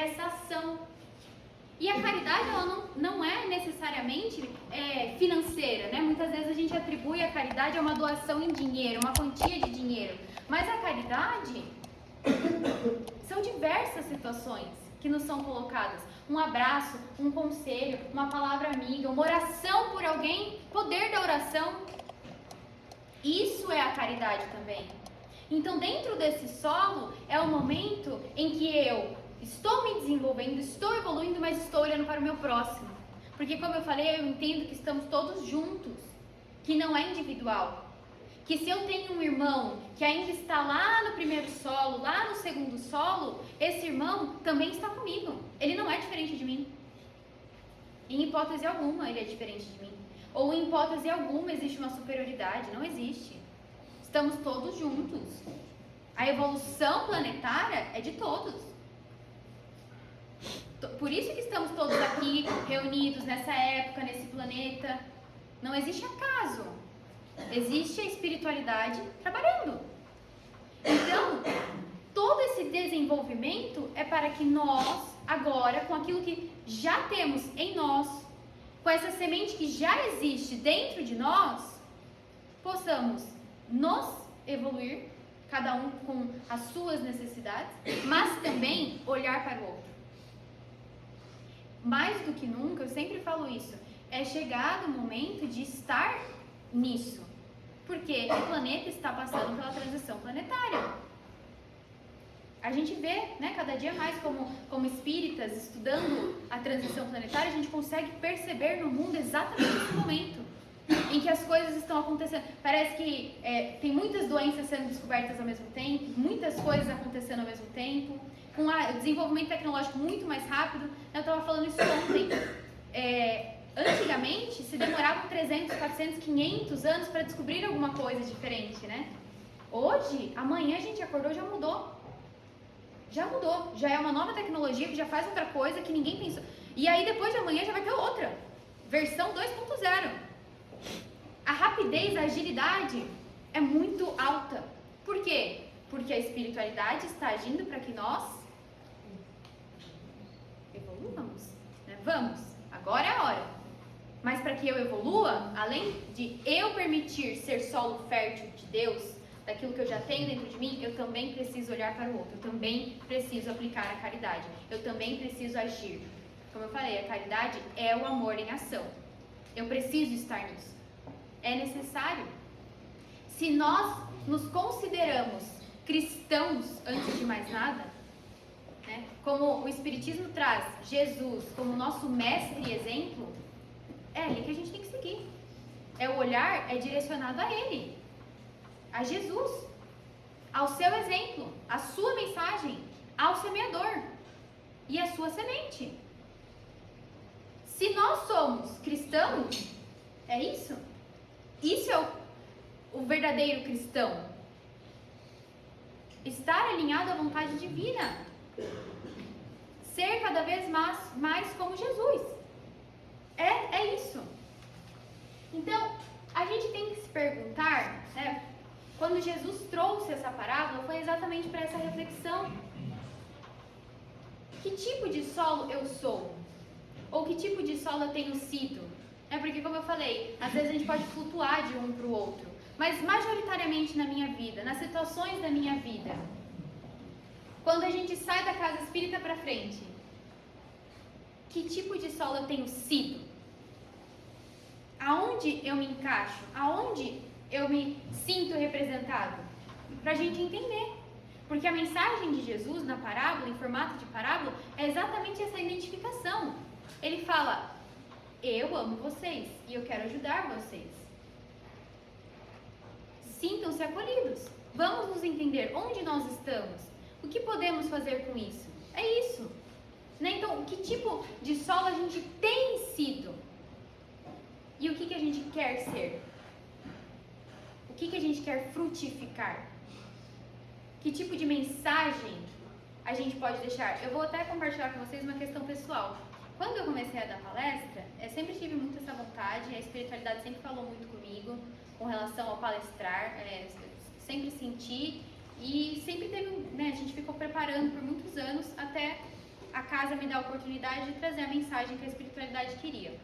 essa ação. E a caridade, ela não é necessariamente financeira, né? Muitas vezes a gente atribui a caridade a uma doação em dinheiro, uma quantia de dinheiro. Mas a caridade são diversas situações que nos são colocadas. Um abraço, um conselho, uma palavra amiga, uma oração por alguém, poder da oração. Isso é a caridade também. Então, dentro desse solo, é o momento em que eu estou me desenvolvendo, estou evoluindo, mas estou olhando para o meu próximo. Porque, como eu falei, eu entendo que estamos todos juntos, que não é individual. Que se eu tenho um irmão que ainda está lá no primeiro solo, lá no segundo solo, esse irmão também está comigo. Ele não é diferente de mim. Em hipótese alguma, ele é diferente de mim. Ou em hipótese alguma existe uma superioridade. Não existe. Estamos todos juntos. A evolução planetária é de todos. Por isso que estamos todos aqui reunidos nessa época, nesse planeta. Não existe acaso. Existe a espiritualidade trabalhando. Então, todo esse desenvolvimento é para que nós, agora, com aquilo que já temos em nós, com essa semente que já existe dentro de nós, possamos nos evoluir, cada um com as suas necessidades, mas também olhar para o outro. Mais do que nunca, eu sempre falo isso, é chegado o momento de estar nisso, porque o planeta está passando pela transição planetária. A gente vê, né, cada dia mais como espíritas estudando a transição planetária, a gente consegue perceber no mundo exatamente esse momento em que as coisas estão acontecendo. Parece que tem muitas doenças sendo descobertas ao mesmo tempo, muitas coisas acontecendo ao mesmo tempo, com o desenvolvimento tecnológico muito mais rápido. Eu estava falando isso ontem. Antigamente, se demoravam 300, 400, 500 anos para descobrir alguma coisa diferente, né? Hoje, amanhã a gente acordou, já mudou. Já mudou. Já é uma nova tecnologia que já faz outra coisa que ninguém pensou. E aí, depois de amanhã, já vai ter outra. Versão 2.0. A rapidez, a agilidade é muito alta. Por quê? Porque a espiritualidade está agindo para que nós evoluamos, né? Vamos, agora é a hora. Mas para que eu evolua, além de eu permitir ser solo fértil de Deus, daquilo que eu já tenho dentro de mim, eu também preciso olhar para o outro, eu também preciso aplicar a caridade, eu também preciso agir. Como eu falei, a caridade é o amor em ação. Eu preciso estar nisso. É necessário. Se nós nos consideramos cristãos, antes de mais nada, né, como o Espiritismo traz Jesus como nosso mestre e exemplo, é ali que a gente tem que seguir. O olhar é direcionado a Ele, a Jesus, ao seu exemplo, à sua mensagem, ao semeador e à sua semente. Se nós somos cristãos, é isso? Isso é o verdadeiro cristão. Estar alinhado à vontade divina. Ser cada vez mais como Jesus. É isso. Então, a gente tem que se perguntar, né, quando Jesus trouxe essa parábola, foi exatamente para essa reflexão. Que tipo de solo eu sou? Ou que tipo de solo eu tenho sido? Porque, como eu falei, às vezes a gente pode flutuar de um para o outro. Mas, majoritariamente na minha vida, nas situações da minha vida, quando a gente sai da casa espírita para frente, que tipo de solo eu tenho sido? Aonde eu me encaixo? Aonde eu me sinto representado? Para a gente entender. Porque a mensagem de Jesus na parábola, em formato de parábola, é exatamente essa identificação. Ele fala: eu amo vocês e eu quero ajudar vocês. Sintam-se acolhidos. Vamos nos entender onde nós estamos. O que podemos fazer com isso? É isso. Né? Então, que tipo de solo a gente tem sido? E o que a gente quer ser? O que a gente quer frutificar? Que tipo de mensagem a gente pode deixar? Eu vou até compartilhar com vocês uma questão pessoal. Quando eu comecei a dar palestra, eu sempre tive muito essa vontade, a espiritualidade sempre falou muito comigo com relação ao palestrar, sempre senti e sempre teve, né, a gente ficou preparando por muitos anos até a casa me dá a oportunidade de trazer a mensagem que a espiritualidade queria.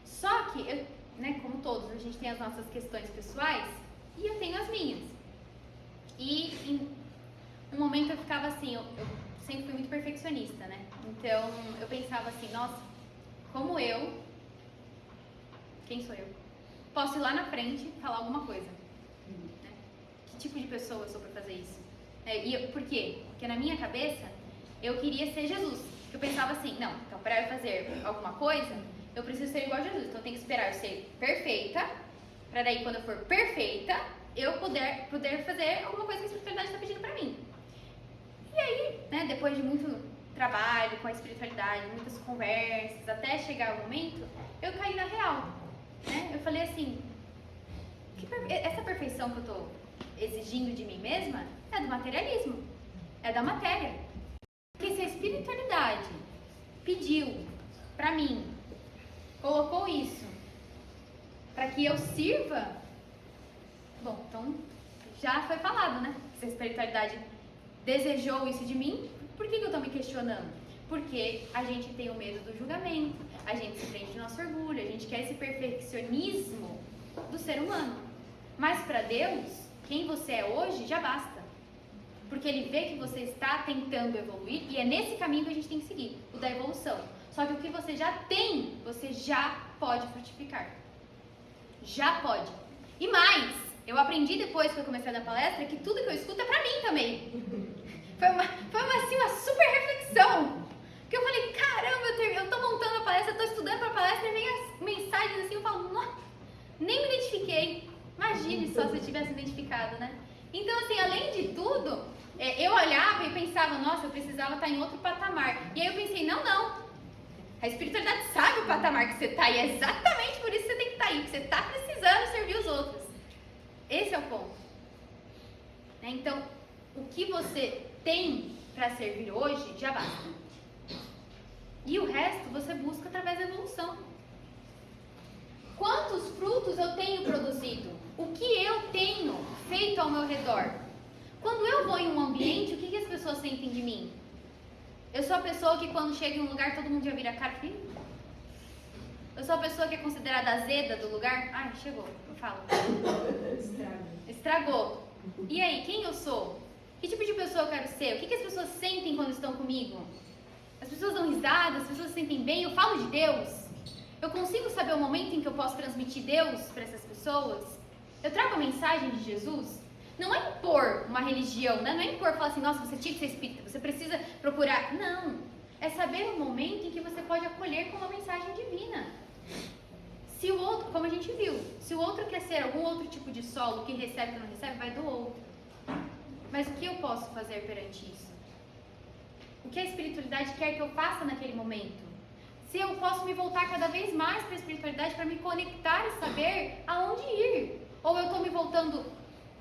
Só que, eu, né, como todos, a gente tem as nossas questões pessoais e eu tenho as minhas. E em um momento eu ficava assim, eu sempre fui muito perfeccionista, né? Então eu pensava assim, nossa, como eu, quem sou eu? Posso ir lá na frente e falar alguma coisa. Né? Que tipo de pessoa eu sou para fazer isso? Por quê? Porque na minha cabeça eu queria ser Jesus. Eu pensava assim, não, então para eu fazer alguma coisa, eu preciso ser igual a Jesus. Então eu tenho que esperar eu ser perfeita, para daí quando eu for perfeita, eu poder fazer alguma coisa que a espiritualidade está pedindo para mim. E aí, né, depois de muito trabalho com a espiritualidade, muitas conversas, até chegar o momento, eu caí na real. Né? Eu falei assim, essa perfeição que eu estou exigindo de mim mesma é do materialismo, é da matéria. Porque se a espiritualidade pediu para mim, colocou isso para que eu sirva, bom, então já foi falado, né? Se a espiritualidade desejou isso de mim, por que eu estou me questionando? Porque a gente tem o medo do julgamento, a gente se prende do nosso orgulho, a gente quer esse perfeccionismo do ser humano. Mas para Deus, quem você é hoje já basta. Porque Ele vê que você está tentando evoluir e é nesse caminho que a gente tem que seguir, o da evolução. Só que o que você já tem, você já pode frutificar. Já pode. E mais, eu aprendi depois que eu comecei a dar palestra que tudo que eu escuto é pra mim também. Foi uma super reflexão. Porque eu falei, caramba, eu tô montando a palestra, eu tô estudando pra palestra e vem as mensagens assim, eu falo, nossa, nem me identifiquei. Imagine só se eu tivesse identificado, né? Então, assim, além de tudo, eu olhava e pensava, nossa, eu precisava estar em outro patamar. E aí eu pensei, não. A espiritualidade sabe o patamar que você está e é exatamente por isso que você tem que estar aí, porque você está precisando servir os outros. Esse é o ponto. Então, o que você tem para servir hoje já basta. E o resto você busca através da evolução. Quantos frutos eu tenho produzido? O que eu tenho feito ao meu redor? Quando eu vou em um ambiente, o que as pessoas sentem de mim? Eu sou a pessoa que quando chega em um lugar todo mundo já vira a cara. Eu sou a pessoa que é considerada azeda do lugar. Ai, chegou, eu falo. Estragou. E aí, quem eu sou? Que tipo de pessoa eu quero ser? O que as pessoas sentem quando estão comigo? As pessoas dão risada, as pessoas se sentem bem. Eu falo de Deus. Eu consigo saber o momento em que eu posso transmitir Deus para essas pessoas? Eu trago a mensagem de Jesus? Não é impor uma religião, né? Não é impor, falar assim, nossa, você tinha que ser espírita, você precisa procurar. Não. É saber o momento em que você pode acolher com uma mensagem divina. Se o outro, como a gente viu, se o outro quer ser algum outro tipo de solo, que recebe ou não recebe, vai do outro. Mas o que eu posso fazer perante isso? O que a espiritualidade quer que eu faça naquele momento? Se eu posso me voltar cada vez mais para a espiritualidade para me conectar e saber aonde ir. Ou eu estou me voltando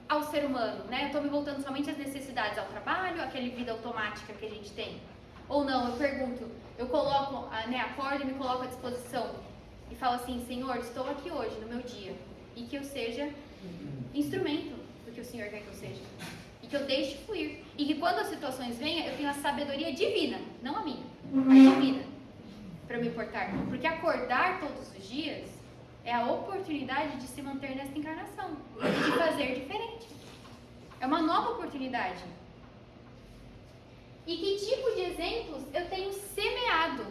ao ser humano, né? Eu estou me voltando somente às necessidades, ao trabalho, àquela vida automática que a gente tem. Ou não, eu pergunto, eu coloco, né, acordo e me coloco à disposição e falo assim, Senhor, estou aqui hoje no meu dia e que eu seja instrumento do que o Senhor quer que eu seja. E que eu deixe fluir. E que quando as situações venham, eu tenho a sabedoria divina, não a minha, a divina, para me portar. Porque acordar todos os dias é a oportunidade de se manter nessa encarnação e de fazer diferente. É uma nova oportunidade. E que tipo de exemplos eu tenho semeado?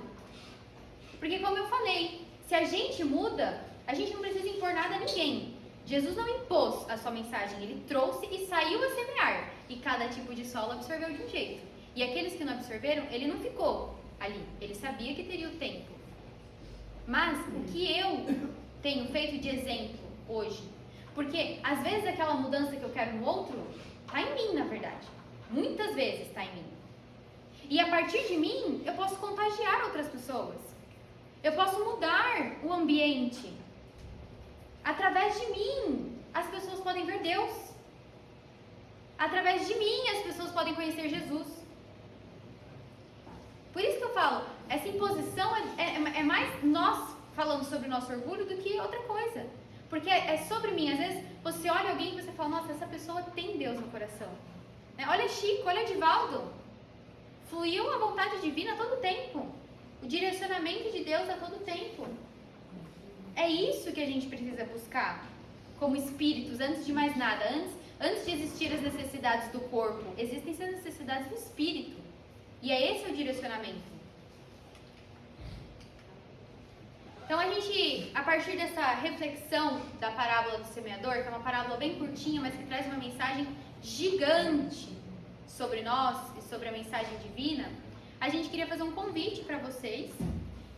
Porque como eu falei, se a gente muda, a gente não precisa impor nada a ninguém. Jesus não impôs a sua mensagem, ele trouxe e saiu a semear. E cada tipo de solo absorveu de um jeito. E aqueles que não absorveram, ele não ficou ali. Ele sabia que teria o tempo. Mas o que eu tenho feito de exemplo hoje? Porque às vezes aquela mudança que eu quero no outro está em mim, na verdade. Muitas vezes está em mim. E a partir de mim, eu posso contagiar outras pessoas. Eu posso mudar o ambiente. Através de mim, as pessoas podem ver Deus. Através de mim, as pessoas podem conhecer Jesus. Por isso que eu falo, essa imposição é mais nós falando sobre o nosso orgulho do que outra coisa. Porque é sobre mim. Às vezes, você olha alguém e você fala, nossa, essa pessoa tem Deus no coração. Olha Chico, olha Divaldo. fluiu a vontade divina a todo tempo. O direcionamento de Deus a todo tempo. É isso que a gente precisa buscar como espíritos, antes de mais nada. Antes de existir as necessidades do corpo, existem as necessidades do espírito. E esse o direcionamento. Então a gente, a partir dessa reflexão da parábola do semeador, que é uma parábola bem curtinha, mas que traz uma mensagem gigante sobre nós e sobre a mensagem divina, a gente queria fazer um convite para vocês.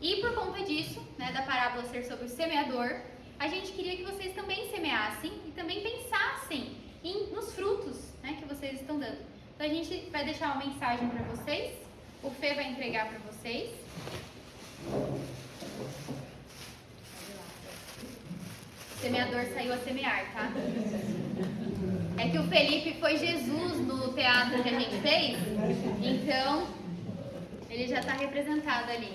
E por conta disso, né, da parábola ser sobre o semeador, a gente queria que vocês também semeassem e também pensassem nos frutos, né, que vocês estão dando. Então a gente vai deixar uma mensagem para vocês, o Fê vai entregar para vocês. O semeador saiu a semear, tá? É que o Felipe foi Jesus no teatro que a gente fez, então ele já está representado ali.